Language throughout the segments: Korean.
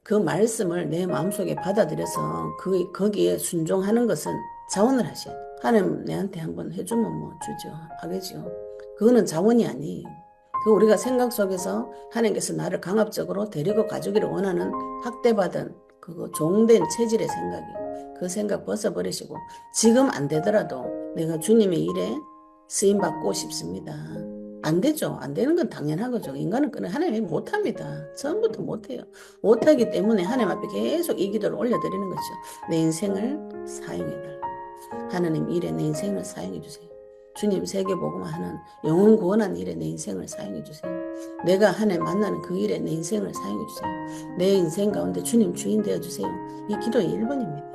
그 말씀을 내 마음속에 받아들여서 거기에 순종하는 것은 자원을 하셔야 돼. 하나님 내한테 한번 해주면 뭐 주죠. 하겠죠. 그거는 자원이 아니에요. 그 우리가 생각 속에서 하나님께서 나를 강압적으로 데리고 가주기를 원하는 학대받은 그거 종된 체질의 생각이 그 생각 벗어버리시고 지금 안 되더라도 내가 주님의 일에 쓰임받고 싶습니다. 안 되죠. 안 되는 건 당연한 거죠. 인간은 그는 하나님이 못합니다. 처음부터 못해요. 못하기 때문에 하나님 앞에 계속 이 기도를 올려드리는 거죠. 내 인생을 사용해달라. 하나님 일에 내 인생을 사용해주세요. 주님 세계복음화 하는 영혼 구원하는 일에 내 인생을 사용해주세요. 내가 하나님 만나는 그 일에 내 인생을 사용해주세요. 내 인생 가운데 주님 주인 되어주세요. 이 기도의 1번입니다.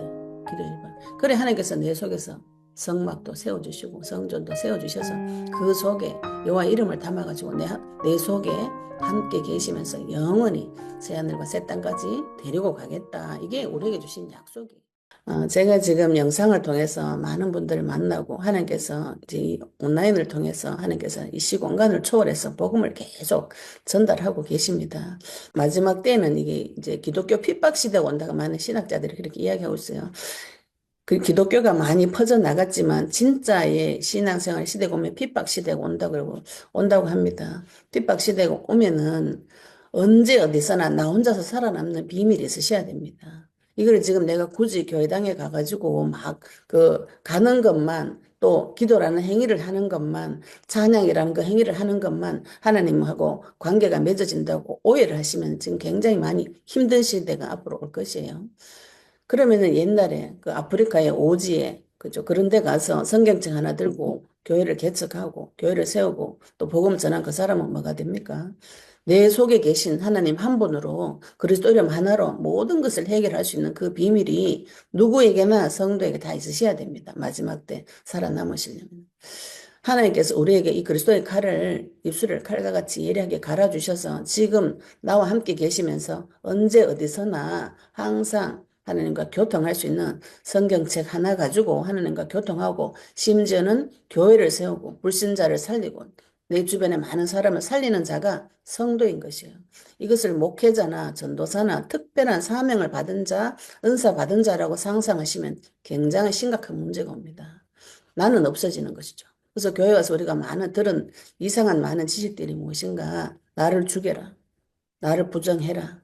기도 1번. 그래 하나님께서 내 속에서 성막도 세워주시고 성전도 세워주셔서 그 속에 여호와 이름을 담아가지고 내 속에 함께 계시면서 영원히 새하늘과 새 땅까지 데리고 가겠다. 이게 우리에게 주신 약속이에요. 제가 지금 영상을 통해서 많은 분들을 만나고 하나님께서 이제 이 온라인을 통해서 하나님께서 이 시공간을 초월해서 복음을 계속 전달하고 계십니다. 마지막 때는 이게 이제 기독교 핍박 시대가 온다고 많은 신학자들이 그렇게 이야기하고 있어요. 그 기독교가 많이 퍼져나갔지만 진짜의 신앙생활 시대가 오면 핍박 시대가 온다고 합니다. 핍박 시대가 오면은 언제 어디서나 나 혼자서 살아남는 비밀이 있으셔야 됩니다. 이걸 지금 내가 굳이 교회당에 가가지고 막 가는 것만 또 기도라는 행위를 하는 것만 찬양이라는 그 행위를 하는 것만 하나님하고 관계가 맺어진다고 오해를 하시면 지금 굉장히 많이 힘든 시대가 앞으로 올 것이에요. 그러면은 옛날에 그 아프리카의 오지에 그죠 그런 데 가서 성경책 하나 들고 교회를 개척하고 교회를 세우고 또 복음 전한 그 사람은 뭐가 됩니까? 내 속에 계신 하나님 한 분으로 그리스도 이름 하나로 모든 것을 해결할 수 있는 그 비밀이 누구에게나 성도에게 다 있으셔야 됩니다. 마지막 때 살아남으시려면. 하나님께서 우리에게 이 그리스도의 칼을 입술을 칼과 같이 예리하게 갈아주셔서 지금 나와 함께 계시면서 언제 어디서나 항상 하나님과 교통할 수 있는 성경책 하나 가지고 하나님과 교통하고 심지어는 교회를 세우고 불신자를 살리고 내 주변에 많은 사람을 살리는 자가 성도인 것이에요. 이것을 목회자나 전도사나 특별한 사명을 받은 자, 은사 받은 자라고 상상하시면 굉장히 심각한 문제가 옵니다. 나는 없어지는 것이죠. 그래서 교회 와서 우리가 들은 이상한 많은 지식들이 무엇인가? 나를 죽여라. 나를 부정해라.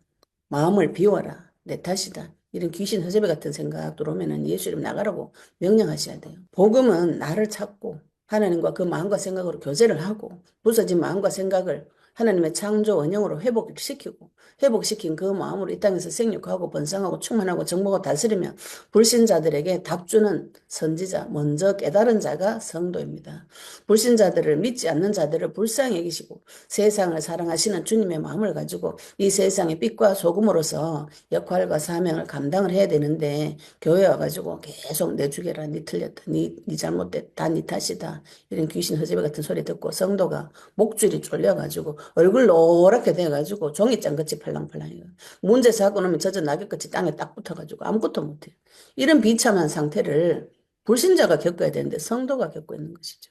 마음을 비워라. 내 탓이다. 이런 귀신 허세배 같은 생각 들어오면은 예수 이름 나가라고 명령하셔야 돼요. 복음은 나를 찾고 하나님과 그 마음과 생각으로 교제를 하고 부서진 마음과 생각을 하나님의 창조 원형으로 회복시키고 회복시킨 그 마음으로 이 땅에서 생육하고 번성하고 충만하고 정복하고 다스리며 불신자들에게 답주는 선지자, 먼저 깨달은 자가 성도입니다. 불신자들을 믿지 않는 자들을 불쌍히 여기시고 세상을 사랑하시는 주님의 마음을 가지고 이 세상의 빛과 소금으로서 역할과 사명을 감당을 해야 되는데 교회 와가지고 계속 내 죽여라, 니 틀렸다, 니 잘못됐다, 니 탓이다 이런 귀신 허세배 같은 소리 듣고 성도가 목줄이 쫄려가지고 얼굴 노랗게 돼가지고 종이장같이 팔랑팔랑해요. 문제 사고 나면 젖은 낙엽같이 땅에 딱 붙어가지고 아무것도 못해요. 이런 비참한 상태를 불신자가 겪어야 되는데 성도가 겪고 있는 것이죠.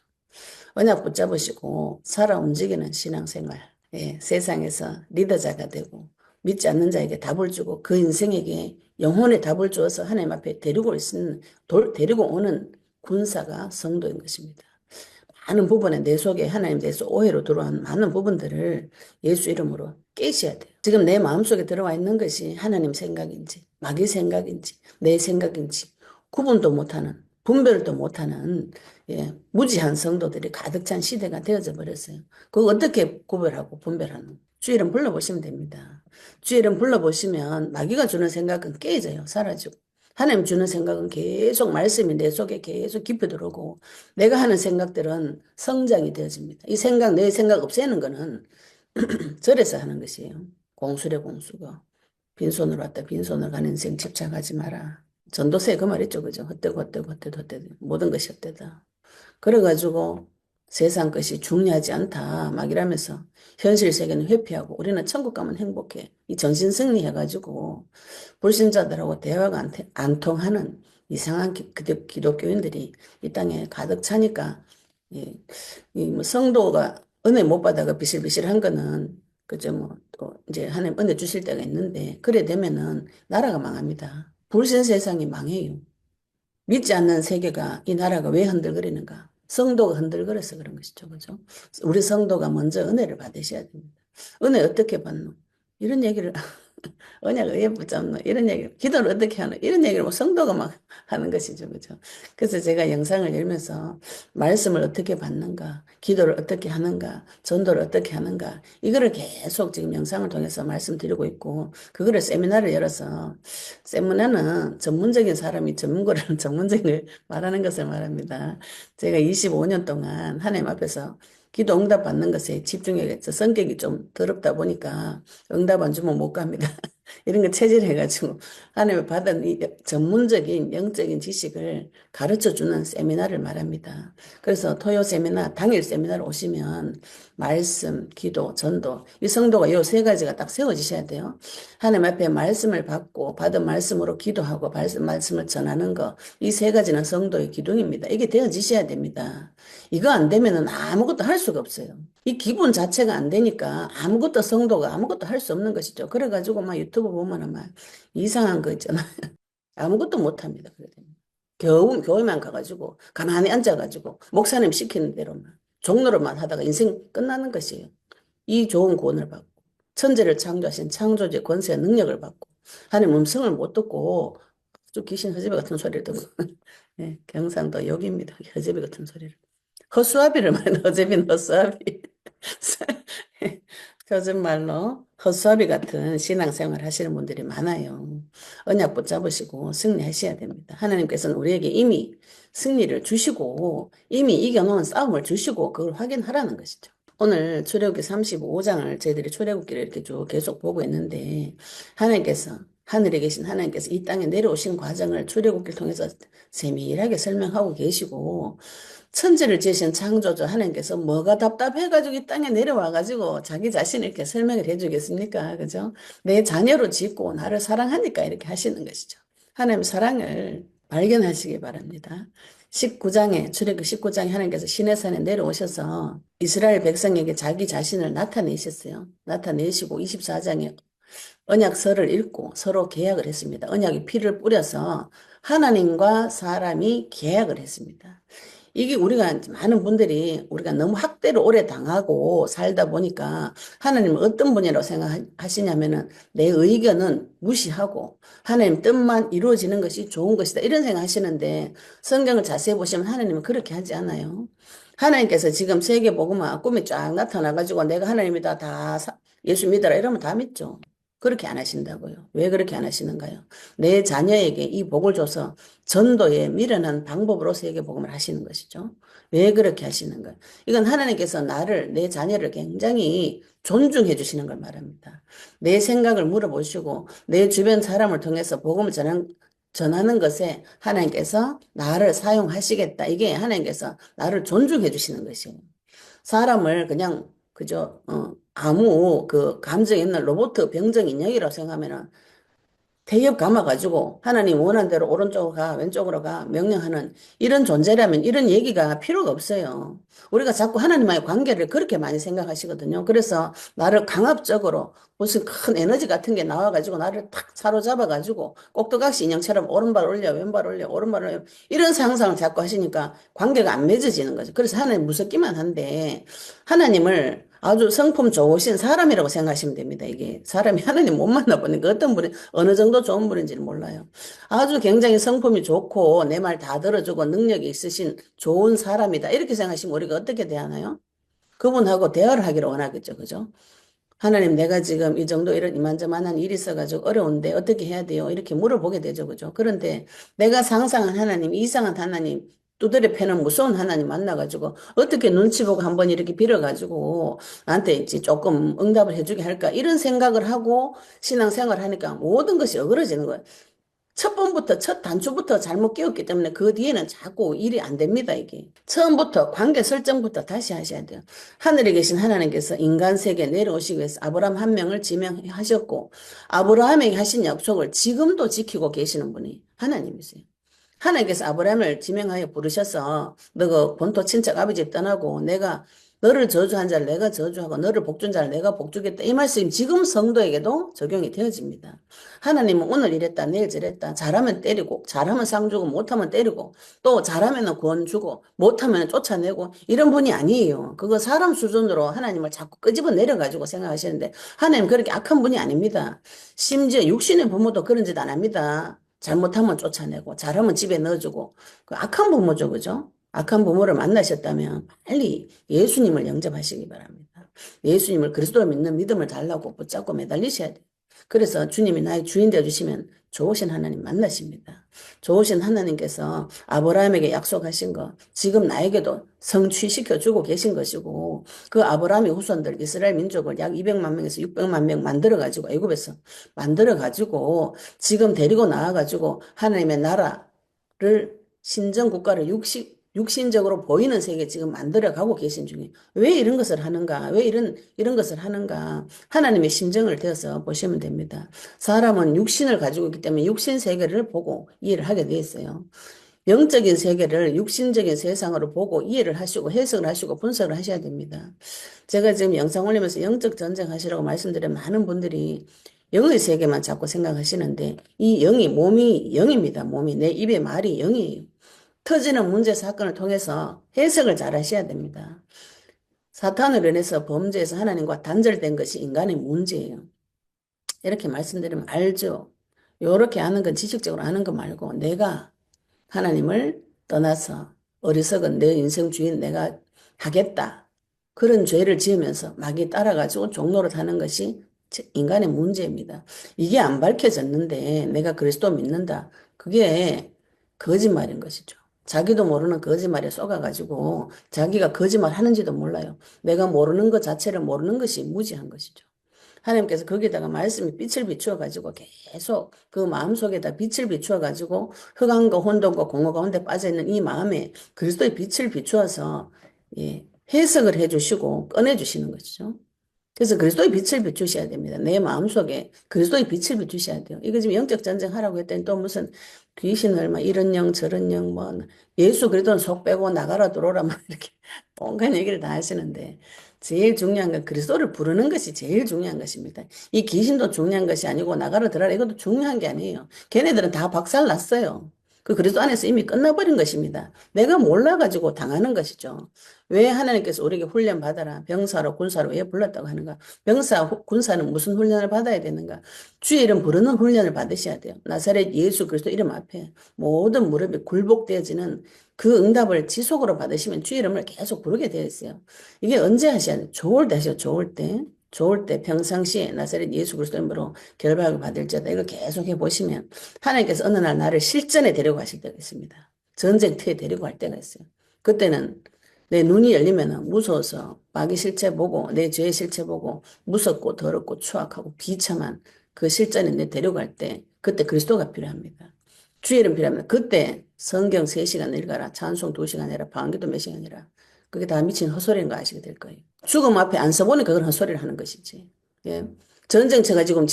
언약 붙잡으시고 살아 움직이는 신앙생활, 예, 세상에서 리더자가 되고 믿지 않는 자에게 답을 주고 그 인생에게 영혼의 답을 주어서 하나님 앞에 데리고 오는 군사가 성도인 것입니다. 많은 부분에 내 속에 하나님 대해서 오해로 들어온 많은 부분들을 예수 이름으로 깨셔야 돼요. 지금 내 마음속에 들어와 있는 것이 하나님 생각인지 마귀 생각인지 내 생각인지 구분도 못하는 분별도 못하는 무지한 성도들이 가득 찬 시대가 되어져 버렸어요. 그거 어떻게 구별하고 분별하는 주 이름 불러보시면 됩니다. 주 이름 불러보시면 마귀가 주는 생각은 깨져요. 사라지고. 하나님 주는 생각은 계속 말씀이 내 속에 계속 깊이 들어오고 내가 하는 생각들은 성장이 되어집니다. 이 생각, 내 생각 없애는 거는 절에서 하는 것이에요. 공수래 공수고 빈손으로 왔다 빈손으로 가는 인생 집착하지 마라. 전도서에 그 말 있죠. 그죠? 헛되고 헛되고 헛되고 헛되고 모든 것이 헛되다. 그래가지고 세상 것이 중요하지 않다 막 이러면서 현실 세계는 회피하고 우리는 천국 가면 행복해. 이 정신승리 해가지고 불신자들하고 대화가 안 통하는 이상한 기독교인들이 이 땅에 가득 차니까 이 성도가 은혜 못 받아가 비실비실한 거는 그죠? 뭐, 또, 이제 하나님 은혜 주실 때가 있는데, 그래 되면은 나라가 망합니다. 불신 세상이 망해요. 믿지 않는 세계가 이 나라가 왜 흔들거리는가? 성도가 흔들거려서 그런 것이죠. 그죠? 우리 성도가 먼저 은혜를 받으셔야 됩니다. 은혜 어떻게 받노? 이런 얘기를 언약을 왜 붙잡노? 이런 얘기, 기도를 어떻게 하노? 이런 얘기를 뭐 성도가 막 하는 것이죠. 그죠? 그래서 제가 영상을 열면서 말씀을 어떻게 받는가, 기도를 어떻게 하는가, 전도를 어떻게 하는가, 이거를 계속 지금 영상을 통해서 말씀드리고 있고, 그거를 세미나를 열어서, 세미나는 전문적인 사람이 전문가를, 전문적인 걸 말하는 것을 말합니다. 제가 25년 동안 하나님 앞에서 기도 응답 받는 것에 집중해야겠죠. 성격이 좀 더럽다 보니까 응답 안 주면 못 갑니다. 이런 거 체질해가지고 하나님을 받은 이 전문적인 영적인 지식을 가르쳐 주는 세미나를 말합니다. 그래서 토요 세미나, 당일 세미나를 오시면 말씀, 기도, 전도 이 성도가 이 세 가지가 딱 세워지셔야 돼요. 하나님 앞에 말씀을 받고 받은 말씀으로 기도하고 말씀을 전하는 거 이 세 가지는 성도의 기둥입니다. 이게 되어지셔야 됩니다. 이거 안 되면은 아무것도 할 수가 없어요. 이 기본 자체가 안 되니까 아무것도 성도가 아무것도 할 수 없는 것이죠. 그래가지고 막 유튜브 보면 막 이상한 거 있잖아요. 아무것도 못 합니다. 그래 되면. 겨우 교회만 가가지고 가만히 앉아가지고 목사님 시키는 대로만 종로로만 하다가 인생 끝나는 것이에요. 이 좋은 구원을 받고 천지를 창조하신 창조주의 권세와 능력을 받고 하나님 음성을 못 듣고 좀 귀신 허지배 같은 소리를 듣고 네, 경상도 욕입니다. 허지배 같은 소리를. 허수아비를 말해, 허재빈 허수아비. 요즘 말로 허수아비 같은 신앙생활 하시는 분들이 많아요. 언약 붙잡으시고 승리하셔야 됩니다. 하나님께서는 우리에게 이미 승리를 주시고 이미 이겨놓은 싸움을 주시고 그걸 확인하라는 것이죠. 오늘 출애굽기 35장을 저희들이 출애굽기를 이렇게 쭉 계속 보고 있는데 하나님께서 하늘에 계신 하나님께서 이 땅에 내려오신 과정을 출애굽기를 통해서 세밀하게 설명하고 계시고 천지를 지으신 창조주 하나님께서 뭐가 답답해가지고 이 땅에 내려와가지고 자기 자신을 이렇게 설명을 해주겠습니까? 그죠? 내 자녀로 짓고 나를 사랑하니까 이렇게 하시는 것이죠. 하나님 사랑을 발견하시기 바랍니다. 19장에, 출애굽기 19장에 하나님께서 시내산에 내려오셔서 이스라엘 백성에게 자기 자신을 나타내셨어요. 나타내시고 24장에 언약서를 읽고 서로 계약을 했습니다. 언약의 피를 뿌려서 하나님과 사람이 계약을 했습니다. 이게 우리가 많은 분들이 우리가 너무 학대를 오래 당하고 살다 보니까 하나님은 어떤 분이라고 생각하시냐면은 내 의견은 무시하고 하나님 뜻만 이루어지는 것이 좋은 것이다 이런 생각하시는데 성경을 자세히 보시면 하나님은 그렇게 하지 않아요. 하나님께서 지금 세계복음화 꿈이 쫙 나타나가지고 내가 하나님이다 예수 믿어라 이러면 다 믿죠. 그렇게 안 하신다고요. 왜 그렇게 안 하시는가요? 내 자녀에게 이 복을 줘서 전도에 미련한 방법으로 세계복음을 하시는 것이죠. 왜 그렇게 하시는가요? 이건 하나님께서 내 자녀를 굉장히 존중해 주시는 걸 말합니다. 내 생각을 물어보시고 내 주변 사람을 통해서 복음을 전하는 것에 하나님께서 나를 사용하시겠다. 이게 하나님께서 나를 존중해 주시는 것이에요. 사람을 그냥 그저 아무 그 감정이 있는 로봇 병정 인형이라고 생각하면은 태엽 감아가지고 하나님 원하는 대로 오른쪽으로 가 왼쪽으로 가 명령하는 이런 존재라면 이런 얘기가 필요가 없어요. 우리가 자꾸 하나님과의 관계를 그렇게 많이 생각하시거든요. 그래서 나를 강압적으로 무슨 큰 에너지 같은 게 나와가지고 나를 탁 사로잡아가지고 꼭두각시 인형처럼 오른발 올려 왼발 올려 오른발 올려 이런 상상을 자꾸 하시니까 관계가 안 맺어지는 거죠. 그래서 하나님 무섭기만 한데 하나님을 아주 성품 좋으신 사람이라고 생각하시면 됩니다. 이게 사람이 하나님 못 만나보니까 어떤 분이 어느 정도 좋은 분인지는 몰라요. 아주 굉장히 성품이 좋고 내 말 다 들어주고 능력이 있으신 좋은 사람이다. 이렇게 생각하시면 우리가 어떻게 대하나요? 그분하고 대화를 하기를 원하겠죠. 그죠? 하나님 내가 지금 이 정도 이런 이만저만한 일이 있어가지고 어려운데 어떻게 해야 돼요? 이렇게 물어보게 되죠. 그죠? 그런데 내가 상상한 하나님, 이상한 하나님, 두드려 패는 무서운 하나님 만나가지고 어떻게 눈치 보고 한번 이렇게 빌어가지고 나한테 이제 조금 응답을 해주게 할까 이런 생각을 하고 신앙생활을 하니까 모든 것이 어그러지는 거예요. 첫 번부터 첫 단추부터 잘못 끼웠기 때문에 그 뒤에는 자꾸 일이 안 됩니다, 이게. 처음부터 관계 설정부터 다시 하셔야 돼요. 하늘에 계신 하나님께서 인간 세계에 내려오시기 위해서 아브라함 한 명을 지명하셨고 아브라함에게 하신 약속을 지금도 지키고 계시는 분이 하나님이세요. 하나님께서 아브라함을 지명하여 부르셔서 너가 본토 친척 아버지 떠나고 내가 너를 저주한 자를 내가 저주하고 너를 복준 자를 내가 복주겠다. 이 말씀이 지금 성도에게도 적용이 되어집니다. 하나님은 오늘 이랬다 내일 저랬다. 잘하면 때리고 잘하면 상 주고 못하면 때리고 또 잘하면 구원 주고 못하면 쫓아내고 이런 분이 아니에요. 그거 사람 수준으로 하나님을 자꾸 끄집어 내려가지고 생각하시는데 하나님 그렇게 악한 분이 아닙니다. 심지어 육신의 부모도 그런 짓 안 합니다. 잘못하면 쫓아내고 잘하면 집에 넣어주고 그 악한 부모죠. 그죠? 악한 부모를 만나셨다면 빨리 예수님을 영접하시기 바랍니다. 예수님을 그리스도를 믿는 믿음을 달라고 붙잡고 매달리셔야 돼요. 그래서 주님이 나의 주인 되어주시면 좋으신 하나님 만나십니다. 좋으신 하나님께서 아브라함에게 약속하신 거 지금 나에게도 성취시켜주고 계신 것이고 그 아브라함의 후손들 이스라엘 민족을 약 200만 명에서 600만 명 만들어가지고 애굽에서 만들어가지고 지금 데리고 나와가지고 하나님의 나라를 신정국가를 육신적으로 보이는 세계 지금 만들어가고 계신 중에 왜 이런 것을 하는가? 왜 이런 것을 하는가? 하나님의 심정을 되어서 보시면 됩니다. 사람은 육신을 가지고 있기 때문에 육신 세계를 보고 이해를 하게 돼 있어요. 영적인 세계를 육신적인 세상으로 보고 이해를 하시고 해석을 하시고 분석을 하셔야 됩니다. 제가 지금 영상 올리면서 영적 전쟁 하시라고 말씀드린 많은 분들이 영의 세계만 자꾸 생각하시는데 이 영이 몸이 영입니다. 몸이 내 입의 말이 영이에요. 터지는 문제 사건을 통해서 해석을 잘 하셔야 됩니다. 사탄으로 인해서 범죄에서 하나님과 단절된 것이 인간의 문제예요. 이렇게 말씀드리면 알죠. 요렇게 아는 건 지식적으로 아는 거 말고 내가 하나님을 떠나서 어리석은 내 인생 주인 내가 하겠다. 그런 죄를 지으면서 마귀 따라가지고 종로를 하는 것이 인간의 문제입니다. 이게 안 밝혀졌는데 내가 그리스도 믿는다. 그게 거짓말인 것이죠. 자기도 모르는 거짓말에 속아가지고 자기가 거짓말 하는지도 몰라요. 내가 모르는 것 자체를 모르는 것이 무지한 것이죠. 하나님께서 거기다가 말씀이 빛을 비추어가지고 계속 그 마음속에다 빛을 비추어가지고 흑암과 혼돈과 공허 가운데 빠져있는 이 마음에 그리스도의 빛을 비추어서 예, 해석을 해주시고 꺼내주시는 것이죠. 그래서 그리스도의 빛을 비추셔야 됩니다. 내 마음속에 그리스도의 빛을 비추셔야 돼요. 이거 지금 영적 전쟁 하라고 했더니 또 무슨 귀신을 막 이런 영 저런 영 뭐 예수 그리스도는 속 빼고 나가라 들어오라 막 이렇게 온갖 얘기를 다 하시는데 제일 중요한 건 그리스도를 부르는 것이 제일 중요한 것입니다. 이 귀신도 중요한 것이 아니고 나가라 들어라 이것도 중요한 게 아니에요. 걔네들은 다 박살났어요. 그 그리스도 안에서 이미 끝나버린 것입니다. 내가 몰라가지고 당하는 것이죠. 왜 하나님께서 우리에게 훈련 받아라. 병사로 군사로 왜 불렀다고 하는가. 병사 군사는 무슨 훈련을 받아야 되는가. 주의 이름 부르는 훈련을 받으셔야 돼요. 나사렛 예수 그리스도 이름 앞에 모든 무릎이 굴복되어지는 그 응답을 지속으로 받으시면 주의 이름을 계속 부르게 되어 있어요. 이게 언제 하셔야 돼요? 좋을 때 하셔요. 좋을 때. 좋을 때 평상시에 나사렛 예수 그리스도 이름으로 결박을 받을지어다. 이걸 계속 해보시면 하나님께서 어느 날 나를 실전에 데리고 가실 때가 있습니다. 전쟁터에 데리고 갈 때가 있어요. 그때는 내 눈이 열리면 무서워서 마귀 실체 보고 내 죄의 실체 보고 무섭고 더럽고 추악하고 비참한 그 실전에 내 데려갈 때 그때 그리스도가 필요합니다. 주의 이름 필요합니다. 그때 성경 3시간 읽어라. 찬송 2시간 해라. 방언기도 몇 시간 해라. 그게 다 미친 헛소리인 거 아시게 될 거예요. 죽음 앞에 안 서보니까 그런 헛소리를 하는 것이지. 예. 전쟁터가 지금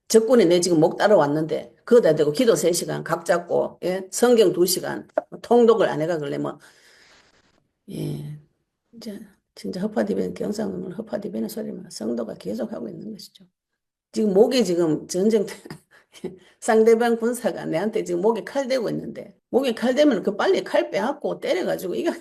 적군이 내 지금 목 따라왔는데 그거다 대고 기도 3시간 각 잡고 예? 성경 2시간 통독을 안 해가 그래 뭐 예. 진짜 허파디베는 경상도는 허파디베는 소리만 성도가 계속 하고 있는 것이죠. 지금 목에 지금 전쟁터 상대방 군사가 내한테 지금 목에 칼 대고 있는데 목에 칼 대면 그 빨리 칼 빼앗고 때려가지고 이거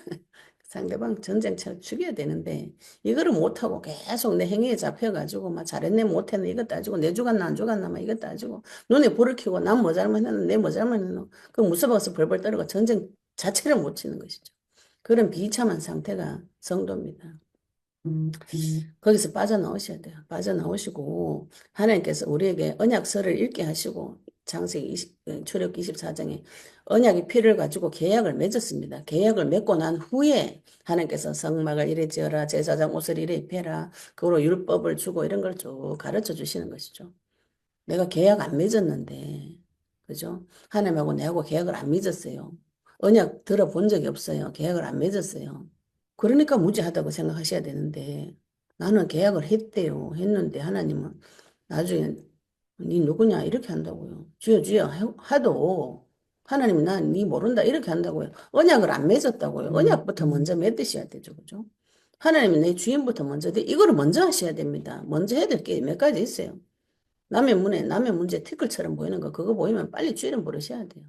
상대방 전쟁처럼 죽여야 되는데 이거를 못하고 계속 내 행위에 잡혀가지고 막 잘했네 못했네 이것 따지고 내 죽었나 안 죽었나 막 이것 따지고 눈에 불을 켜고 난 뭐 잘못했나 내 뭐 잘못했나 그 무서워서 벌벌 떨고 전쟁 자체를 못 치는 것이죠. 그런 비참한 상태가 성도입니다. 거기서 빠져나오셔야 돼요. 빠져나오시고 하나님께서 우리에게 언약서를 읽게 하시고 창세기 20, 출애굽기 24장에 언약의 피를 가지고 계약을 맺었습니다. 계약을 맺고 난 후에 하나님께서 성막을 이래 지어라 제사장 옷을 이래 입혀라 그거로 율법을 주고 이런 걸 쭉 가르쳐 주시는 것이죠. 내가 계약 안 맺었는데 그죠? 하나님하고 내하고 계약을 안 맺었어요. 언약 들어본 적이 없어요. 계약을 안 맺었어요. 그러니까 무지하다고 생각하셔야 되는데 나는 계약을 했대요. 했는데 하나님은 나중에 니 누구냐 이렇게 한다고요. 주여 주여 하도 하나님 난 니 모른다 이렇게 한다고요. 언약을 안 맺었다고요. 언약부터 먼저 맺으셔야 되죠. 그죠? 하나님이 내 주인부터 먼저 이거를 먼저 하셔야 됩니다. 먼저 해야 될 게 몇 가지 있어요. 남의 문제 티끌처럼 보이는 거 그거 보이면 빨리 주의를 부르셔야 돼요.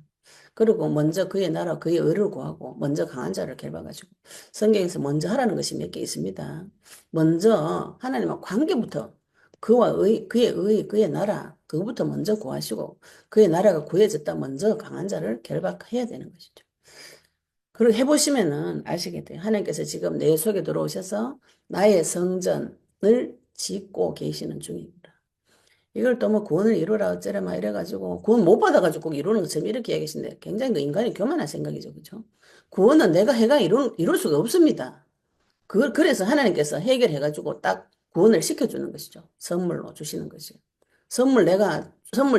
그리고 먼저 그의 나라 그의 의를 구하고 먼저 강한 자를 결박하시고 성경에서 먼저 하라는 것이 몇 개 있습니다. 먼저 하나님과 관계부터 그의 의, 그의 나라 그거부터 먼저 구하시고 그의 나라가 구해졌다 먼저 강한 자를 결박해야 되는 것이죠. 그리고 해보시면은 아시게 돼요. 하나님께서 지금 내 속에 들어오셔서 나의 성전을 짓고 계시는 중입니다. 이걸 또 뭐 구원을 이루라 어쩌라 막 이래가지고 구원 못 받아가지고 꼭 이루는 것처럼 이렇게 얘기하시는데 굉장히 그 인간이 교만한 생각이죠. 그죠? 구원은 내가 해가 이룰 수가 없습니다. 그래서 하나님께서 해결해가지고 딱 구원을 시켜주는 것이죠. 선물로 주시는 것이요. 선물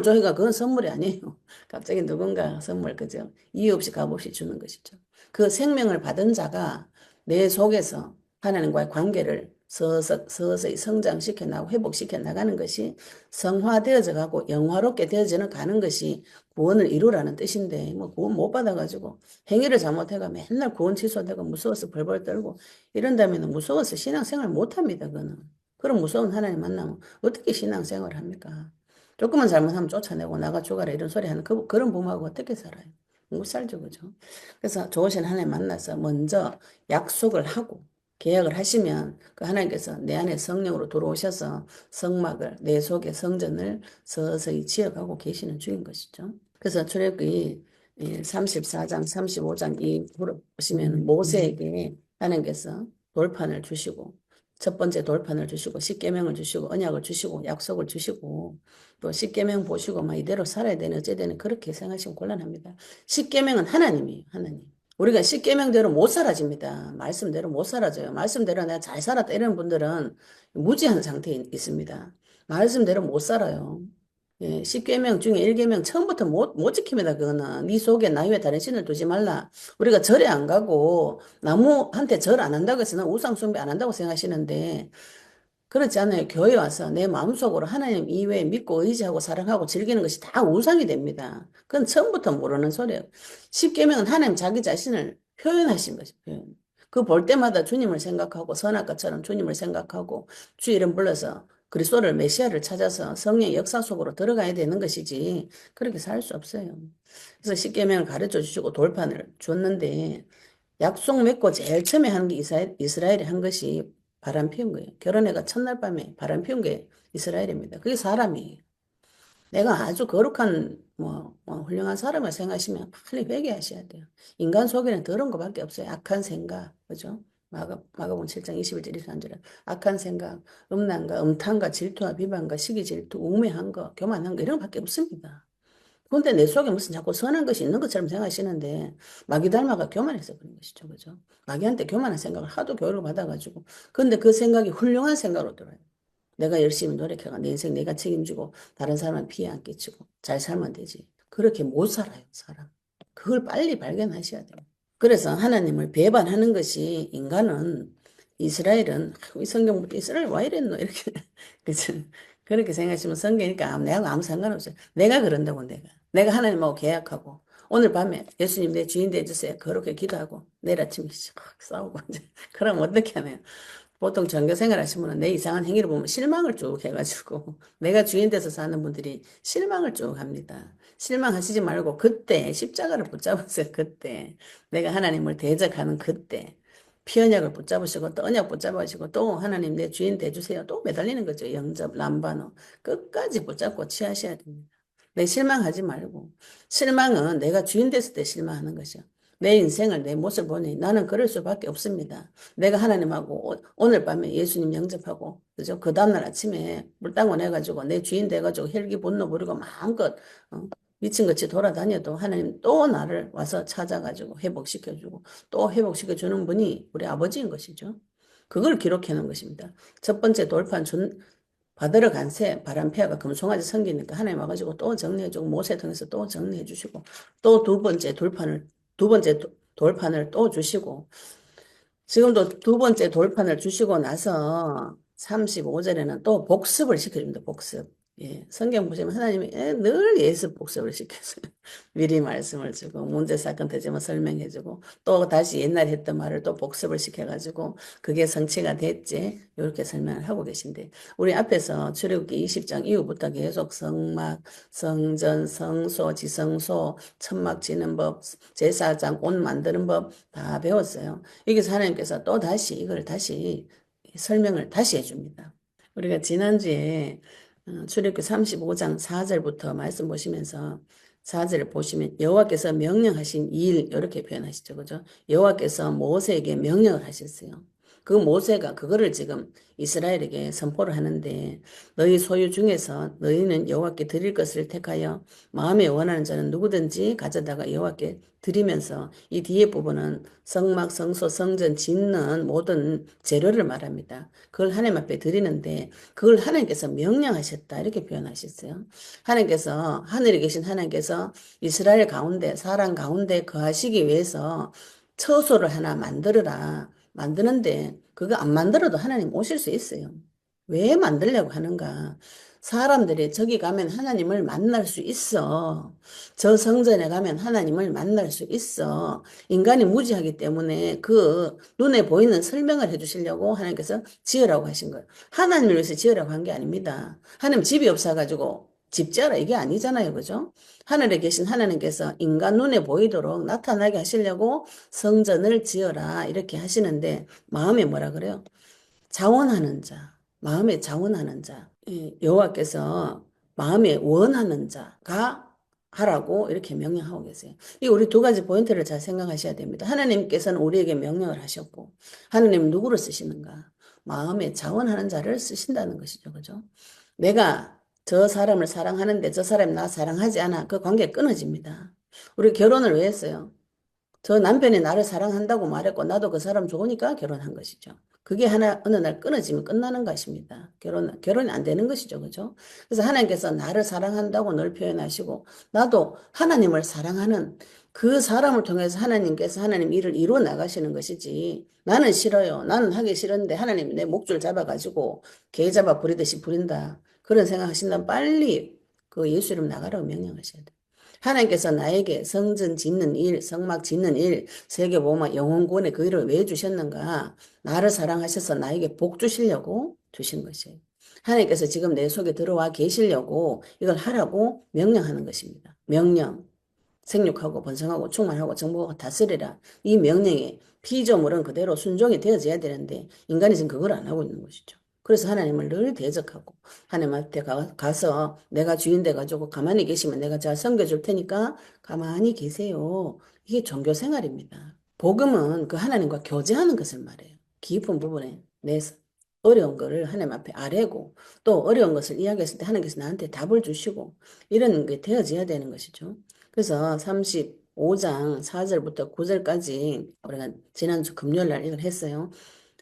줘가 그건 선물이 아니에요. 갑자기 누군가 선물, 그죠? 이유 없이 값없이 주는 것이죠. 그 생명을 받은 자가 내 속에서 하나님과의 관계를 서서히 성장시켜 나가고 회복시켜 나가는 것이 성화되어져 가고 영화롭게 되어져 가는 것이 구원을 이루라는 뜻인데, 뭐 구원 못 받아가지고 행위를 잘못해가 맨날 구원 취소되고 무서워서 벌벌 떨고 이런다면 무서워서 신앙생활 못합니다. 그거는. 그런 무서운 하나님 만나면 어떻게 신앙생활을 합니까? 조금만 잘못하면 쫓아내고 나가 죽어라 이런 소리 하는 그런 부모하고 어떻게 살아요? 못 살죠, 그죠? 그래서 좋으신 하나님 만나서 먼저 약속을 하고 계약을 하시면 그 하나님께서 내 안에 성령으로 들어오셔서 성막을 내 속에 성전을 서서히 지어가고 계시는 중인 것이죠. 그래서 출애굽기 34장, 35장 이 보시면 모세에게 하나님께서 돌판을 주시고 첫 번째 돌판을 주시고 십계명을 주시고 언약을 주시고 약속을 주시고 또 십계명 보시고 막 이대로 살아야 되는 어째 되는 그렇게 생각하시면 곤란합니다. 십계명은 하나님이에요. 하나님. 우리가 십계명대로 못 살아집니다. 말씀대로 못 살아져요. 말씀대로 내가 잘 살았다 이런 분들은 무지한 상태에 있습니다. 말씀대로 못 살아요. 예, 십계명 중에 일계명 처음부터 못 지킵니다. 그거는 네 속에 나 외에 다른 신을 두지 말라. 우리가 절에 안 가고 나무한테 절 안 한다고 해서 는 우상 숭배 안 한다고 생각하시는데 그렇지 않아요. 교회 와서 내 마음속으로 하나님 이외에 믿고 의지하고 사랑하고 즐기는 것이 다 우상이 됩니다. 그건 처음부터 모르는 소리예요. 십계명은 하나님 자기 자신을 표현하신 것이 표현. 그 볼 때마다 주님을 생각하고 선악과처럼 주님을 생각하고 주 이름 불러서 그리스도를 메시아를 찾아서 성령의 역사 속으로 들어가야 되는 것이지 그렇게 살 수 없어요. 그래서 십계명을 가르쳐 주시고 돌판을 줬는데 약속 맺고 제일 처음에 한 게 이스라엘이 한 것이 바람 피운 거예요. 결혼해가 첫날 밤에 바람 피운 게 이스라엘입니다. 그게 사람이에요. 내가 아주 거룩한 훌륭한 사람을 생각하시면 빨리 회개하셔야 돼요. 인간 속에는 더러운 것밖에 없어요. 악한 생각, 그죠? 마가복음 7장 21절 23절은 악한 생각, 음란과 음탕과 질투와 비방과 시기 질투, 우매한 거, 교만한 거 이런 것밖에 없습니다. 그런데 내 속에 무슨 자꾸 선한 것이 있는 것처럼 생각하시는데 마귀 닮아가 교만해서 그런 것이죠. 그죠? 마귀한테 교만한 생각을 하도 교육을 받아가지고 근데 그 생각이 훌륭한 생각으로 들어요. 내가 열심히 노력해가 내 인생 내가 책임지고 다른 사람은 피해 안 끼치고 잘 살면 되지. 그렇게 못 살아요, 사람. 그걸 빨리 발견하셔야 돼요. 그래서 하나님을 배반하는 것이 인간은 이스라엘은 이 성경부터 이스라엘 와 이랬노 이렇게 그죠? 그렇게 생각하시면 성경이니까 내가 아무 상관없어요. 내가 그런다고 내가 하나님하고 계약하고 오늘 밤에 예수님 내 주인 되어주세요. 그렇게 기도하고 내일 아침에 싸우고 이제 그럼 어떻게 하나요? 보통 전교 생활 하시는 분은 내 이상한 행위를 보면 실망을 쭉 해가지고 내가 주인 돼서 사는 분들이 실망을 쭉 합니다. 실망하시지 말고 그때 십자가를 붙잡으세요. 그때 내가 하나님을 대적하는 그때 피언약을 붙잡으시고 또 언약 붙잡으시고 또 하나님 내 주인 돼주세요. 또 매달리는 거죠. 영접, 람바노 끝까지 붙잡고 취하셔야 됩니다. 내 실망하지 말고 실망은 내가 주인 됐을 때 실망하는 것이요. 내 인생을 내 모습을 보니 나는 그럴 수밖에 없습니다. 내가 하나님하고 오늘 밤에 예수님 영접하고 그죠? 그 다음날 아침에 물땅고 내가지고 내 주인 돼가지고 혈기 분노 부리고 마음껏 미친같이 돌아다녀도 하나님 또 나를 와서 찾아가지고 회복시켜주고 또 회복시켜주는 분이 우리 아버지인 것이죠. 그걸 기록해 놓은 것입니다. 첫 번째 돌판 받으러 간 새 바람피아가 금송아지 섬기니까 하나님 와가지고 또 정리해주고 모세 통해서 또 정리해주시고 또 두 번째 돌판을 또 주시고 지금도 두 번째 돌판을 주시고 나서 35절에는 또 복습을 시켜줍니다. 복습. 예, 성경 보시면 하나님이 늘 예습 복습을 시켜줘요. 미리 말씀을 주고, 문제 사건 되지만 설명해주고, 또 다시 옛날에 했던 말을 또 복습을 시켜가지고, 그게 성취가 됐지. 이렇게 설명을 하고 계신데, 우리 앞에서 출애굽기 20장 이후부터 계속 성막, 성전, 성소, 지성소, 천막 지는 법, 제사장, 옷 만드는 법 다 배웠어요. 여기서 하나님께서 또 다시 이걸 다시 설명을 다시 해줍니다. 우리가 지난주에 출애굽기 35장 4절부터 말씀 보시면서 4절을 보시면 여호와께서 명령하신 일 이렇게 표현하시죠. 그죠? 여호와께서 모세에게 명령을 하셨어요. 그 모세가 그거를 지금 이스라엘에게 선포를 하는데 너희 소유 중에서 너희는 여호와께 드릴 것을 택하여 마음에 원하는 자는 누구든지 가져다가 여호와께 드리면서 이 뒤에 부분은 성막, 성소, 성전 짓는 모든 재료를 말합니다. 그걸 하나님 앞에 드리는데 그걸 하나님께서 명령하셨다 이렇게 표현하셨어요. 하나님께서 하늘에 계신 하나님께서 이스라엘 가운데 사람 가운데 거하시기 위해서 처소를 하나 만들어라. 만드는데 그거 안 만들어도 하나님 오실 수 있어요. 왜 만들려고 하는가? 사람들이 저기 가면 하나님을 만날 수 있어. 저 성전에 가면 하나님을 만날 수 있어. 인간이 무지하기 때문에 그 눈에 보이는 설명을 해주시려고 하나님께서 지으라고 하신 거예요. 하나님을 위해서 지으라고 한 게 아닙니다. 하나님 집이 없어가지고 집 지어라 이게 아니잖아요. 그죠? 하늘에 계신 하나님께서 인간 눈에 보이도록 나타나게 하시려고 성전을 지어라 이렇게 하시는데 마음에 뭐라 그래요? 자원하는 자, 마음에 자원하는 자, 여호와께서 마음에 원하는 자가 하라고 이렇게 명령하고 계세요. 이 우리 두 가지 포인트를 잘 생각하셔야 됩니다. 하나님께서는 우리에게 명령을 하셨고 하나님은 누구를 쓰시는가? 마음에 자원하는 자를 쓰신다는 것이죠. 그죠? 내가 저 사람을 사랑하는데 저 사람이 나 사랑하지 않아. 그 관계 끊어집니다. 우리 결혼을 왜 했어요? 저 남편이 나를 사랑한다고 말했고 나도 그 사람 좋으니까 결혼한 것이죠. 그게 어느 날 끊어지면 끝나는 것입니다. 결혼이 안 되는 것이죠. 그죠? 그래서 하나님께서 나를 사랑한다고 늘 표현하시고 나도 하나님을 사랑하는 그 사람을 통해서 하나님께서 하나님 일을 이루어 나가시는 것이지 나는 싫어요. 나는 하기 싫은데 하나님이 내 목줄 잡아가지고 개 잡아 부리듯이 부린다. 그런 생각하신다면 빨리 그 예수 이름 나가라고 명령하셔야 돼요. 하나님께서 나에게 성전 짓는 일, 성막 짓는 일, 세계보호막 영혼구원의 그 일을 왜 주셨는가? 나를 사랑하셔서 나에게 복 주시려고 주신 것이에요. 하나님께서 지금 내 속에 들어와 계시려고 이걸 하라고 명령하는 것입니다. 명령. 생육하고 번성하고 충만하고 정복하고 다스리라. 이 명령에 피조물은 그대로 순종이 되어져야 되는데 인간이 지금 그걸 안 하고 있는 것이죠. 그래서 하나님을 늘 대적하고 하나님한테 가서 내가 주인 돼가지고 가만히 계시면 내가 잘 섬겨줄 테니까 가만히 계세요. 이게 종교 생활입니다. 복음은 그 하나님과 교제하는 것을 말해요. 깊은 부분에 내서 어려운 거를 하나님 앞에 아뢰고 또 어려운 것을 이야기했을 때 하나님께서 나한테 답을 주시고 이런 게 되어져야 되는 것이죠. 그래서 35장 4절부터 9절까지 우리가 지난주 금요일 날 이걸 했어요.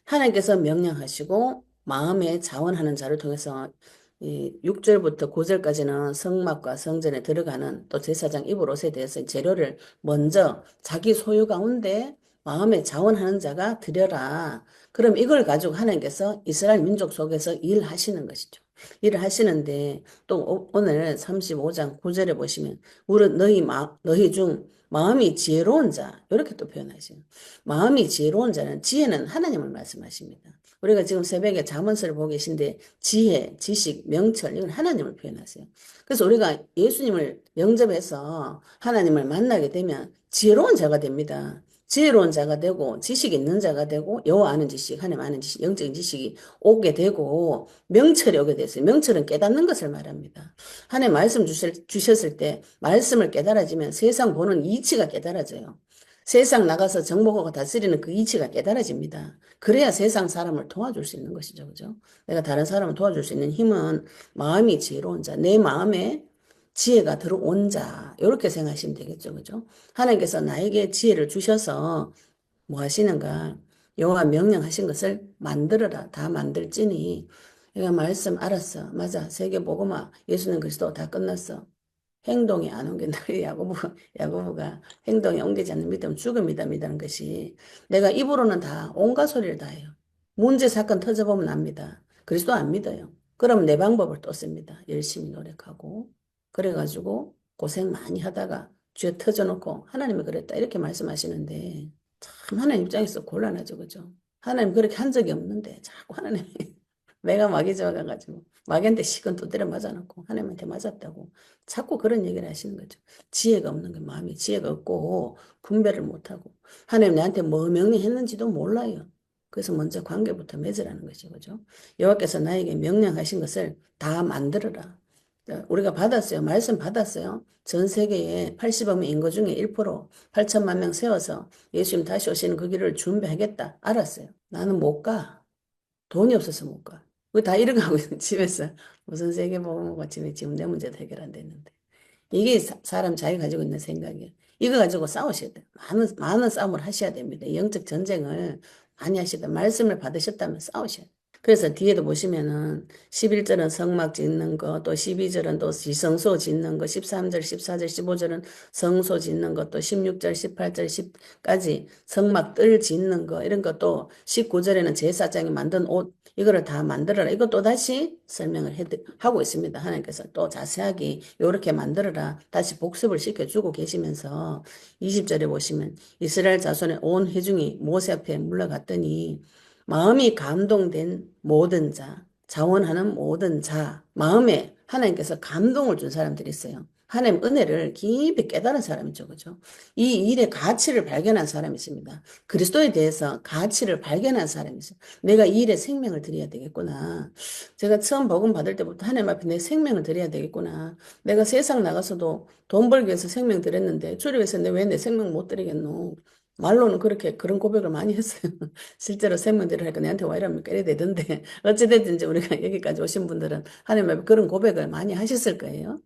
하나님께서 명령하시고 마음에 자원하는 자를 통해서 이 6절부터 9절까지는 성막과 성전에 들어가는 또 제사장 입을 옷에 대해서 재료를 먼저 자기 소유 가운데 마음에 자원하는 자가 드려라. 그럼 이걸 가지고 하나님께서 이스라엘 민족 속에서 일하시는 것이죠. 일을 하시는데 또 오늘 35장 9절에 보시면 우리 너희 중 마음이 지혜로운 자 이렇게 또 표현하시요. 마음이 지혜로운 자는 지혜는 하나님을 말씀하십니다. 우리가 지금 새벽에 잠언서를 보고 계신데 지혜, 지식, 명철 이건 하나님을 표현하세요. 그래서 우리가 예수님을 영접해서 하나님을 만나게 되면 지혜로운 자가 됩니다. 지혜로운 자가 되고 지식 있는 자가 되고 여호와 아는 지식, 하나님 아는 지식, 영적인 지식이 오게 되고 명철이 오게 됐어요. 명철은 깨닫는 것을 말합니다. 하나님 말씀 주셨을 때 말씀을 깨달아지면 세상 보는 이치가 깨달아져요. 세상 나가서 정복하고 다스리는 그 이치가 깨달아집니다. 그래야 세상 사람을 도와줄 수 있는 것이죠. 그죠? 내가 다른 사람을 도와줄 수 있는 힘은 마음이 지혜로운 자, 내 마음에 지혜가 들어온 자, 이렇게 생각하시면 되겠죠. 그죠? 하나님께서 나에게 지혜를 주셔서 뭐 하시는가? 여호와 명령하신 것을 만들어라. 다 만들지니. 내가 말씀 알았어. 맞아. 세계복음화 예수는 그리스도 다 끝났어. 행동이 안 옮긴다. 야고보가 행동이 옮기지 않는 믿음 죽음이다. 믿는 것이. 내가 입으로는 다 온갖 소리를 다 해요. 문제 사건 터져보면 압니다. 그리스도 안 믿어요. 그럼 내 방법을 또 씁니다. 열심히 노력하고. 그래가지고 고생 많이 하다가 쥐어 터져놓고 하나님이 그랬다 이렇게 말씀하시는데 참 하나님 입장에서 곤란하죠. 그죠? 하나님 그렇게 한 적이 없는데 자꾸 하나님이 내가 마귀 잡아가지고 마귀한테 시건 두드려 맞아놓고 하나님한테 맞았다고 자꾸 그런 얘기를 하시는 거죠. 지혜가 없는 게 마음이 지혜가 없고 분별을 못하고 하나님 나한테 뭐 명령했는지도 몰라요. 그래서 먼저 관계부터 맺으라는 것이죠. 그죠? 여호와께서 나에게 명령하신 것을 다 만들어라. 우리가 받았어요. 말씀 받았어요. 전 세계에 80억 명 인구 중에 1% 8천만 명 세워서 예수님 다시 오시는 그 길을 준비하겠다. 알았어요. 나는 못 가. 돈이 없어서 못 가. 그거 다 잃어가고 있는 집에서 무슨 세계복음을 고치니 지금 내 문제도 해결 안 됐는데. 이게 사람 자기 가지고 있는 생각이에요. 이거 가지고 싸우셔야 돼요. 많은 싸움을 하셔야 됩니다. 영적 전쟁을 많이 하시다. 말씀을 받으셨다면 싸우셔야 돼요. 그래서 뒤에도 보시면은 11절은 성막 짓는 거, 또 12절은 또 지성소 짓는 거, 13절, 14절, 15절은 성소 짓는 것, 또 16절, 18절, 10까지 성막 뜰 짓는 거, 이런 것도 19절에는 제사장이 만든 옷, 이거를 다 만들어라. 이거 또 다시 설명을 하고 있습니다. 하나님께서 또 자세하게 이렇게 만들어라. 다시 복습을 시켜주고 계시면서 20절에 보시면 이스라엘 자손의 온 회중이 모세 앞에 물러갔더니 마음이 감동된 모든 자, 자원하는 모든 자, 마음에 하나님께서 감동을 준 사람들이 있어요. 하나님 은혜를 깊이 깨달은 사람이죠. 그죠? 이 일의 가치를 발견한 사람이 있습니다. 그리스도에 대해서 가치를 발견한 사람이 있어요. 내가 이 일에 생명을 드려야 되겠구나. 제가 처음 복음 받을 때부터 하나님 앞에 내 생명을 드려야 되겠구나. 내가 세상 나가서도 돈 벌기 위해서 생명 드렸는데 주를 위해서 왜 내 생명 못 드리겠노. 말로는 그렇게 그런 고백을 많이 했어요. 실제로 생명대로 하니까 내한테 와 이러니까 이래 되던데 어찌됐든 이제 우리가 여기까지 오신 분들은 하나님 앞에 그런 고백을 많이 하셨을 거예요.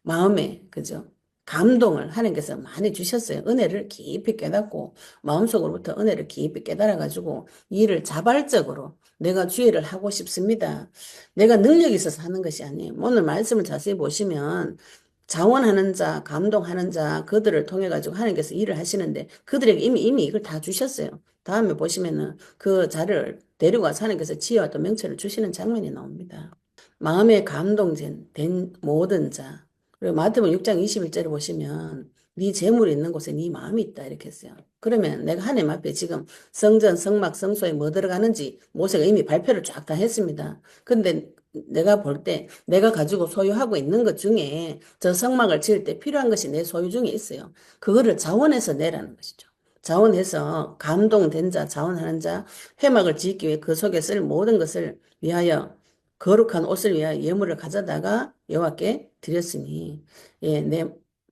마음에 그죠? 감동을 하나님께서 많이 주셨어요. 은혜를 깊이 깨닫고 마음속으로부터 은혜를 깊이 깨달아가지고 일을 자발적으로 내가 주의를 하고 싶습니다. 내가 능력이 있어서 하는 것이 아니에요. 오늘 말씀을 자세히 보시면 자원하는 자, 감동하는 자, 그들을 통해 가지고 하나님께서 일을 하시는데 그들에게 이미 이걸 다 주셨어요. 다음에 보시면은 그 자를 데리고 와서 하나님께서 지혜와 또 명철을 주시는 장면이 나옵니다. 마음에 감동된 모든 자. 그리고 마태복음 6장 21절에 보시면 네 재물이 있는 곳에 네 마음이 있다 이렇게 했어요. 그러면 내가 하나님 앞에 지금 성전, 성막, 성소에 뭐 들어가는지 모세가 이미 발표를 쫙 다 했습니다. 근데 내가 볼 때 내가 가지고 소유하고 있는 것 중에 저 성막을 지을 때 필요한 것이 내 소유 중에 있어요. 그거를 자원해서 내라는 것이죠. 자원해서 감동된 자, 자원하는 자, 회막을 짓기 위해 그 속에 쓸 모든 것을 위하여 거룩한 옷을 위하여 예물을 가져다가 여호와께 드렸으니 내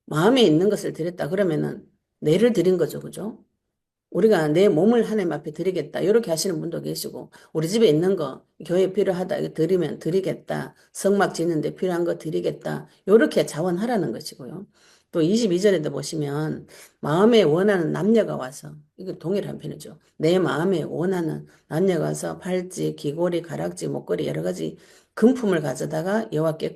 마음에 있는 것을 드렸다 그러면은 내를 드린 거죠. 그죠? 우리가 내 몸을 하나님 앞에 드리겠다. 이렇게 하시는 분도 계시고, 우리 집에 있는 거, 교회 필요하다. 이거 드리면 드리겠다. 성막 짓는데 필요한 거 드리겠다. 이렇게 자원하라는 것이고요. 또 22절에도 보시면, 마음에 원하는 남녀가 와서, 이거 동일한 편이죠. 내 마음에 원하는 남녀가 와서 팔찌, 귀고리, 가락지, 목걸이 여러 가지 금품을 가져다가 여호와께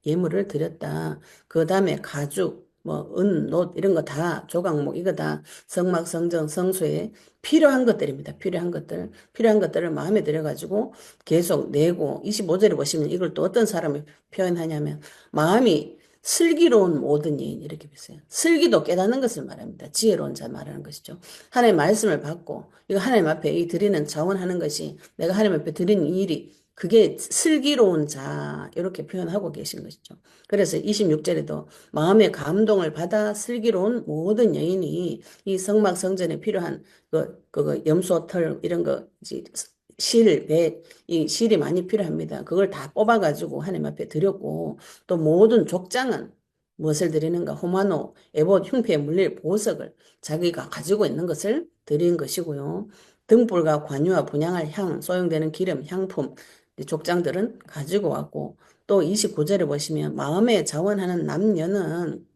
예물을 드렸다. 그 다음에 가죽, 뭐, 은, 옷, 이런 거 다, 조각목, 이거 다 성막, 성전, 성소에 필요한 것들입니다. 필요한 것들. 필요한 것들을 마음에 들여가지고 계속 내고, 25절에 보시면 이걸 또 어떤 사람이 표현하냐면, 마음이 슬기로운 모든 여인, 이렇게 봤어요. 슬기도 깨닫는 것을 말합니다. 지혜로운 자 말하는 것이죠. 하나님의 말씀을 받고, 이거 하나님 앞에 이 드리는 자원하는 것이, 내가 하나님 앞에 드리는 일이, 그게 슬기로운 자, 이렇게 표현하고 계신 것이죠. 그래서 26절에도 마음의 감동을 받아 슬기로운 모든 여인이 이 성막 성전에 필요한 염소 털, 이런 거, 실, 배, 이 실이 많이 필요합니다. 그걸 다 뽑아가지고 하나님 앞에 드렸고, 또 모든 족장은 무엇을 드리는가? 호마노, 에봇, 흉패에 물릴 보석을 자기가 가지고 있는 것을 드린 것이고요. 등불과 관유와 분향할 향, 소용되는 기름, 향품, 족장들은 가지고 왔고, 또 29절에 보시면 마음에 자원하는 남녀는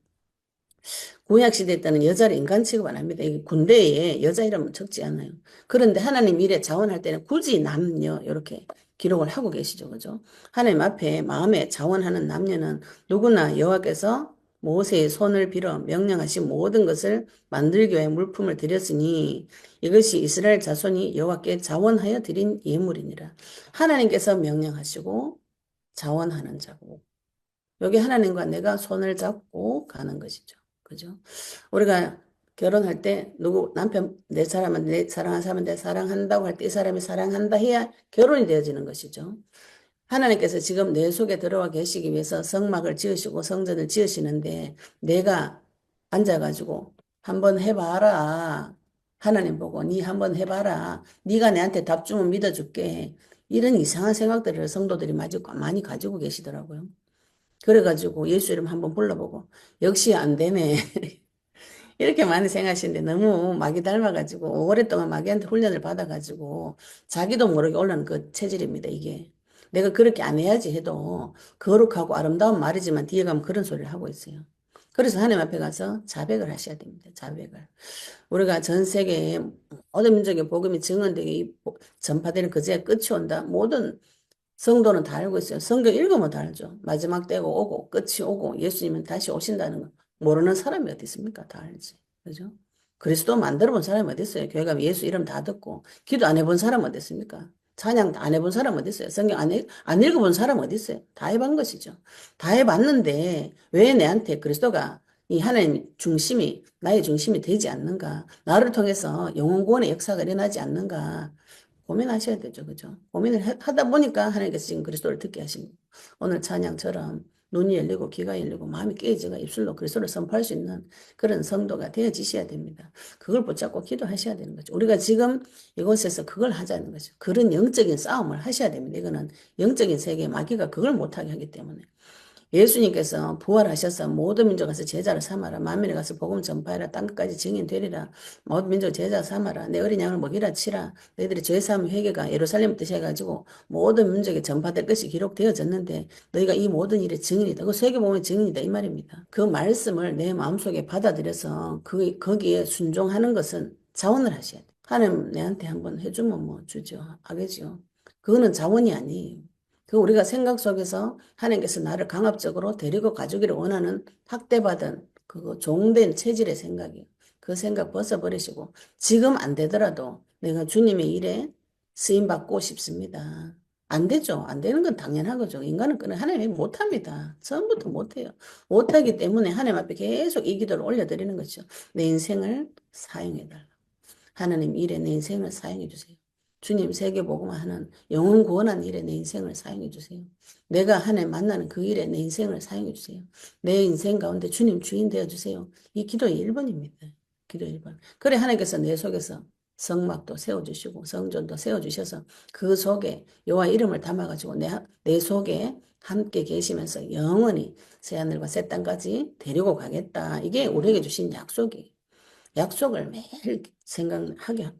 구약시대 때는 여자를 인간 취급 안 합니다. 군대에 여자 이름은 적지 않아요. 그런데 하나님 일에 자원할 때는 굳이 남녀 이렇게 기록을 하고 계시죠. 그죠? 하나님 앞에 마음에 자원하는 남녀는 누구나 여호와께서 모세의 손을 빌어 명령하신 모든 것을 만들기 위해 물품을 드렸으니 이것이 이스라엘 자손이 여호와께 자원하여 드린 예물이니라. 하나님께서 명령하시고 자원하는 자고 여기 하나님과 내가 손을 잡고 가는 것이죠. 그죠? 우리가 결혼할 때 누구 남편 내 사람은 내 사랑하는 사람은 내 사랑한다고 할 때 이 사람이 사랑한다 해야 결혼이 되어지는 것이죠. 하나님께서 지금 내 속에 들어와 계시기 위해서 성막을 지으시고 성전을 지으시는데 내가 앉아가지고 한번 해봐라. 하나님 보고 니 한번 해봐라. 네가 내한테 답 주면 믿어줄게. 이런 이상한 생각들을 성도들이 많이 가지고 계시더라고요. 그래가지고 예수 이름 한번 불러보고 역시 안 되네. 이렇게 많이 생각하시는데 너무 마귀 닮아가지고 오랫동안 마귀한테 훈련을 받아가지고 자기도 모르게 올라오는 그 체질입니다, 이게. 내가 그렇게 안 해야지 해도 거룩하고 아름다운 말이지만 뒤에 가면 그런 소리를 하고 있어요. 그래서 하나님 앞에 가서 자백을 하셔야 됩니다. 자백을. 우리가 전 세계에 모든 민족의 복음이 증언되게 전파되는 그제야 끝이 온다. 모든 성도는 다 알고 있어요. 성경 읽으면 다 알죠. 마지막 때가 오고 끝이 오고 예수님은 다시 오신다는 거. 모르는 사람이 어디 있습니까? 다 알지. 그죠? 그리스도 만들어 본 사람이 어디 있어요? 교회 가면 예수 이름 다 듣고 기도 안 해본 사람 어디 있습니까? 찬양 안 해본 사람 어디 있어요? 성경 안 읽어본 사람 어디 있어요? 다 해본 것이죠. 다 해봤는데 왜 내한테 그리스도가 이 하나님 중심이 나의 중심이 되지 않는가? 나를 통해서 영혼 구원의 역사가 일어나지 않는가? 고민하셔야 되죠. 그죠? 고민을 하다 보니까 하나님께서 지금 그리스도를 듣게 하신 거예요. 오늘 찬양처럼 눈이 열리고 귀가 열리고 마음이 깨어지가 입술로 그리스도를 선포할 수 있는 그런 성도가 되어지셔야 됩니다. 그걸 붙잡고 기도하셔야 되는 거죠. 우리가 지금 이곳에서 그걸 하자는 거죠. 그런 영적인 싸움을 하셔야 됩니다. 이거는 영적인 세계 마귀가 그걸 못하게 하기 때문에. 예수님께서 부활하셔서 모든 민족 가서 제자를 삼아라. 만민에 가서 복음 전파해라. 땅끝까지 증인 되리라. 모든 민족 제자 삼아라. 내 어린 양을 먹이라 치라. 너희들의 죄사함 회개가 예루살렘부터 시작해가지고 모든 민족에 전파될 것이 기록되어졌는데 너희가 이 모든 일의 증인이다. 그 세계복음의 증인이다. 이 말입니다. 그 말씀을 내 마음속에 받아들여서 거기에 순종하는 것은 자원을 하셔야 돼. 하나님 내한테 한번 해주면 뭐 주죠. 하겠죠. 그거는 자원이 아니에요. 그 우리가 생각 속에서 하나님께서 나를 강압적으로 데리고 가주기를 원하는 학대받은 그거 종된 체질의 생각이에요. 그 생각 벗어버리시고 지금 안 되더라도 내가 주님의 일에 쓰임받고 싶습니다. 안 되죠. 안 되는 건 당연한 거죠. 인간은 그는 하나님이 못합니다. 처음부터 못해요. 못하기 때문에 하나님 앞에 계속 이 기도를 올려드리는 거죠. 내 인생을 사용해달라. 하나님 일에 내 인생을 사용해 주세요. 주님 세계복음 하는 영혼 구원하는 일에 내 인생을 사용해 주세요. 내가 하나님 만나는 그 일에 내 인생을 사용해 주세요. 내 인생 가운데 주님 주인 되어 주세요. 이 기도의 1번입니다. 기도 1번. 그래 하나님께서 내 속에서 성막도 세워주시고 성전도 세워주셔서 그 속에 여호와 이름을 담아가지고 내 속에 함께 계시면서 영원히 새하늘과 새 땅까지 데리고 가겠다. 이게 우리에게 주신 약속이에요. 약속을 매일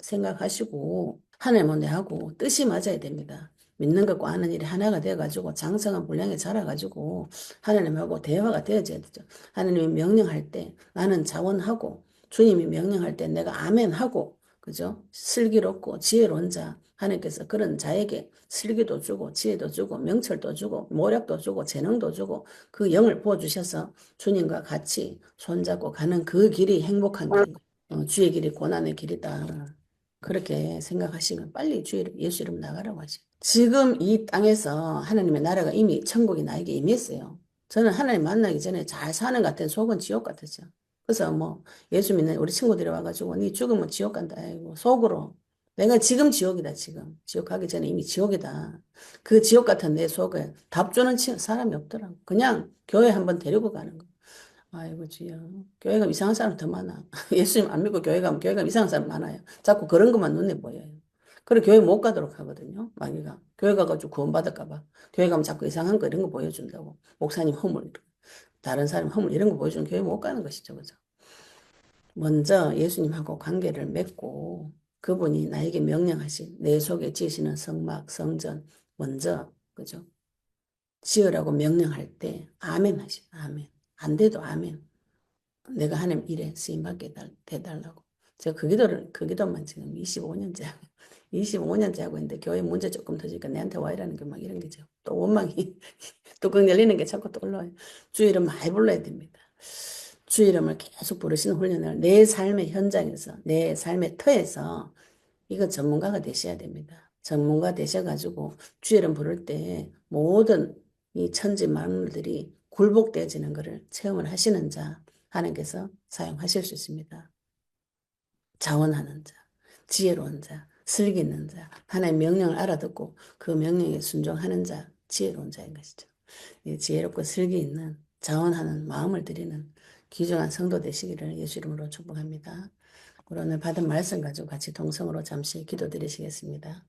생각하시고 하나님은 내하고 뜻이 맞아야 됩니다. 믿는 것과 하는 일이 하나가 되어가지고 장성한 분량에 자라가지고 하나님하고 대화가 되어져야 되죠. 하나님이 명령할 때 나는 자원하고 주님이 명령할 때 내가 아멘하고 그죠? 슬기롭고 지혜로운 자 하나님께서 그런 자에게 슬기도 주고 지혜도 주고 명철도 주고 모략도 주고 재능도 주고 그 영을 부어주셔서 주님과 같이 손잡고 가는 그 길이 행복한 길입니다. 주의 길이 고난의 길이다. 그렇게 생각하시면 빨리 예수 이름 나가라고 하죠. 지금 이 땅에서 하나님의 나라가 이미 천국이 나에게 임했어요. 저는 하나님 만나기 전에 잘 사는 것 같은 속은 지옥 같았죠. 그래서 뭐 예수 믿는 우리 친구들이 와가지고 니 죽으면 지옥 간다. 아이고 속으로 내가 지금 지옥이다 지금. 지옥 가기 전에 이미 지옥이다. 그 지옥 같은 내 속에 답 주는 사람이 없더라고. 그냥 교회 한번 데리고 가는 거. 아이고 주여. 교회 가면 이상한 사람 더 많아. 예수님 안 믿고 교회 가면 이상한 사람 많아요. 자꾸 그런 것만 눈에 보여요. 그래 교회 못 가도록 하거든요. 마귀가. 교회 가가지고 구원받을까 봐. 교회 가면 자꾸 이상한 거 이런 거 보여준다고. 목사님 허물, 다른 사람 허물 이런 거 보여주면 교회 못 가는 것이죠. 그죠? 먼저 예수님하고 관계를 맺고 그분이 나에게 명령하신 내 속에 지으시는 성막, 성전 먼저 그죠? 지으라고 명령할 때 아멘 하시 아멘. 안 돼도 아멘. 내가 하나님 일에 쓰임받게 해달라고. 제가 그 기도만 지금 25년째 하고, 25년째 하고 있는데, 교회 문제 조금 터지니까 내한테 와 이라는 게 막 이런 게죠. 또 원망이, 뚜껑 열리는 게 자꾸 또 올라와요. 주 이름 많이 불러야 됩니다. 주 이름을 계속 부르시는 훈련을 내 삶의 현장에서, 내 삶의 터에서 이거 전문가가 되셔야 됩니다. 전문가 되셔가지고 주 이름 부를 때 모든 이 천지 만물들이 굴복되어지는 것을 체험을 하시는 자, 하나님께서 사용하실 수 있습니다. 자원하는 자, 지혜로운 자, 슬기 있는 자, 하나님의 명령을 알아듣고 그 명령에 순종하는 자, 지혜로운 자인 것이죠. 지혜롭고 슬기 있는 자원하는 마음을 드리는 귀중한 성도 되시기를 예수 이름으로 축복합니다. 오늘 받은 말씀 가지고 같이 동성으로 잠시 기도드리시겠습니다.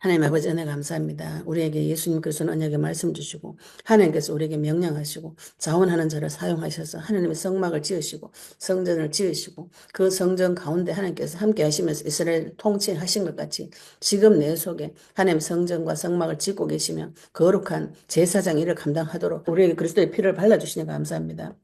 하나님 아버지 은혜 감사합니다. 우리에게 예수님 그리스도는 언약의 말씀 주시고 하나님께서 우리에게 명령하시고 자원하는 자를 사용하셔서 하나님의 성막을 지으시고 성전을 지으시고 그 성전 가운데 하나님께서 함께 하시면서 이스라엘 통치하신 것 같이 지금 내 속에 하나님 성전과 성막을 짓고 계시며 거룩한 제사장 일을 감당하도록 우리에게 그리스도의 피를 발라주시니 감사합니다.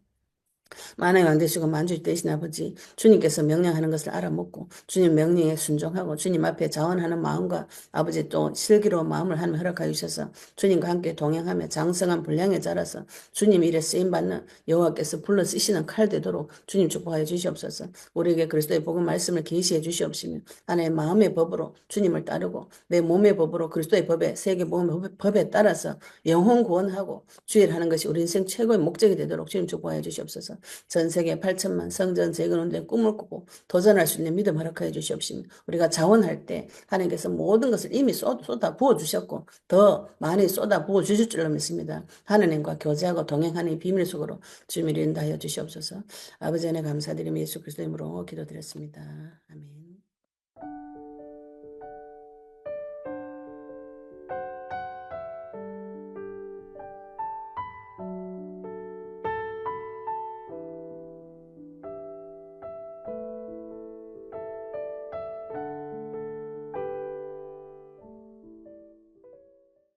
만왕의 왕 되시고 만주의 되신 아버지 주님께서 명령하는 것을 알아먹고 주님 명령에 순종하고 주님 앞에 자원하는 마음과 아버지 또 슬기로운 마음을 하나님 허락하여 주셔서 주님과 함께 동행하며 장성한 분량에 자라서 주님 일에 쓰임받는 여호와께서 불러 쓰시는 칼 되도록 주님 축복하여 주시옵소서. 우리에게 그리스도의 복음 말씀을 계시해 주시옵시며 하나의 마음의 법으로 주님을 따르고 내 몸의 법으로 그리스도의 법에 세계 복음의 법에 따라서 영혼 구원하고 주일하는 것이 우리 인생 최고의 목적이 되도록 주님 축복하여 주시옵소서. 전 세계 8천만 성전 재건운동의 꿈을 꾸고 도전할 수 있는 믿음 허락하여 주시옵시며 우리가 자원할 때 하나님께서 모든 것을 이미 쏟아 부어주셨고 더 많이 쏟아 부어주실 줄로 믿습니다. 하나님과 교제하고 동행하는 비밀 속으로 주님을 인도하여 주시옵소서. 아버지 은혜 감사드리며 예수 그리스도 이름으로 기도드렸습니다. 아멘.